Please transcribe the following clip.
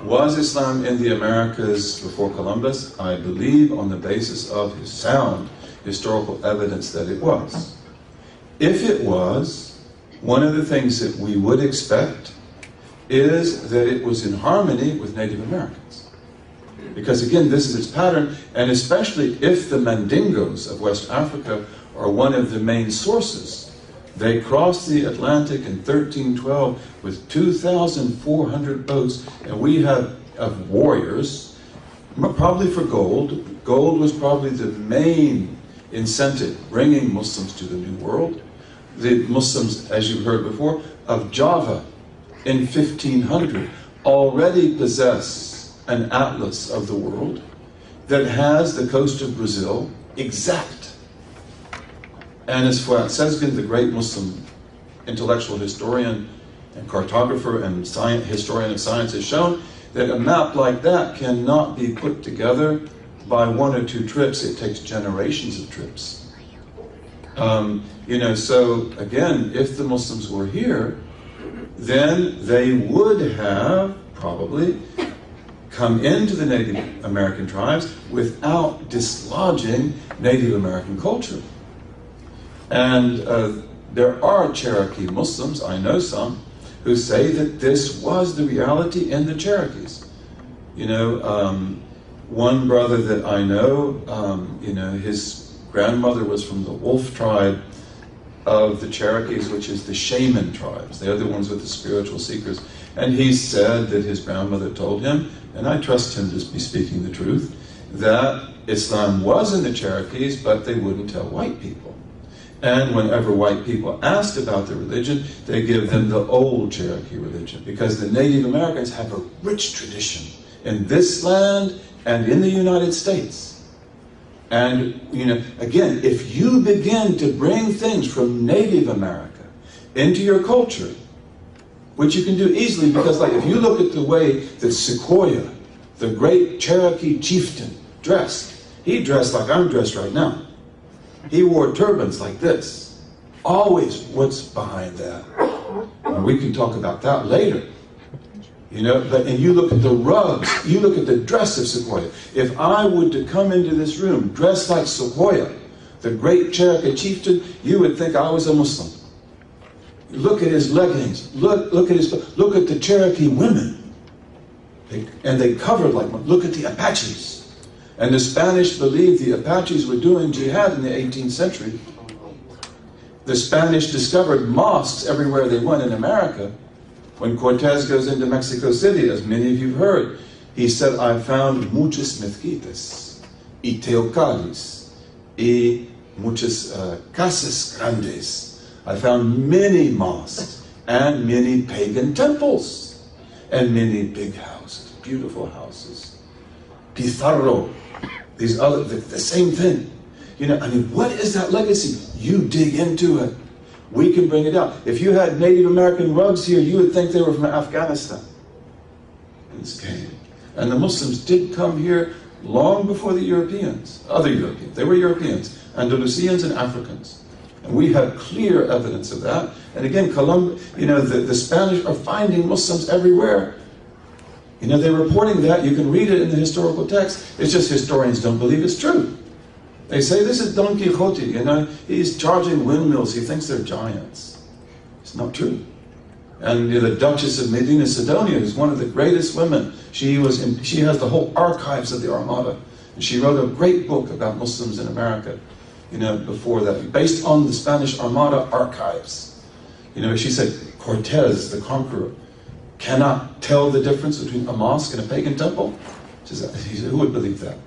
Was Islam in the Americas before Columbus? I believe on the basis of his sound historical evidence that it was. If it was, one of the things that we would expect is that it was in harmony with Native Americans. Because again, this is its pattern, and especially if the Mandingos of West Africa are one of the main sources. They crossed the Atlantic in 1312 with 2,400 boats, and we have of warriors, probably for gold. Gold was probably the main incentive bringing Muslims to the New World. The Muslims, as you heard before, of Java in 1500 already possess an atlas of the world that has the coast of Brazil exact. And as Fuad Sezgin, the great Muslim intellectual historian and cartographer and historian of science, has shown that a map like that cannot be put together by one or two trips. It takes generations of trips. So again, if the Muslims were here, then they would have probably come into the Native American tribes without dislodging Native American culture. And there are Cherokee Muslims, I know some, who say that this was the reality in the Cherokees. One brother that I know, his grandmother was from the Wolf tribe of the Cherokees, which is the shaman tribes. They're the ones with the spiritual seekers. And he said that his grandmother told him, and I trust him to be speaking the truth, that Islam was in the Cherokees, but they wouldn't tell white people. And whenever white people asked about the religion, they give them the old Cherokee religion, because the Native Americans have a rich tradition in this land and in the United States. And, again, if you begin to bring things from Native America into your culture, which you can do easily, because like if you look at the way that Sequoyah, the great Cherokee chieftain, dressed, he dressed like I'm dressed right now. He wore turbans like this. Always, what's behind that? And we can talk about that later. And you look at the rugs, you look at the dress of Sequoyah. If I were to come into this room dressed like Sequoyah, the great Cherokee chieftain, you would think I was a Muslim. Look at his leggings, look at the Cherokee women. They covered like, look at the Apaches. And the Spanish believed the Apaches were doing jihad in the 18th century. The Spanish discovered mosques everywhere they went in America. When Cortez goes into Mexico City, as many of you have heard, he said, I found muchas mezquitas, y teocallis, y muchas casas grandes. I found many mosques and many pagan temples and many big houses, beautiful houses. Pizarro, these other, the same thing. What is that legacy? You dig into it. We can bring it out. If you had Native American rugs here, you would think they were from Afghanistan. And the Muslims did come here long before the Europeans, other Europeans. They were Europeans, Andalusians and Africans. And we have clear evidence of that. And again, the Spanish are finding Muslims everywhere. They're reporting that. You can read it in the historical text. It's just historians don't believe it's true. They say this is Don Quixote, he's charging windmills, he thinks they're giants. It's not true. And the Duchess of Medina Sidonia is one of the greatest women. She has the whole archives of the Armada. And she wrote a great book about Muslims in America, before that, based on the Spanish Armada archives. She said, Cortez, the conqueror, cannot tell the difference between a mosque and a pagan temple. She said, who would believe that?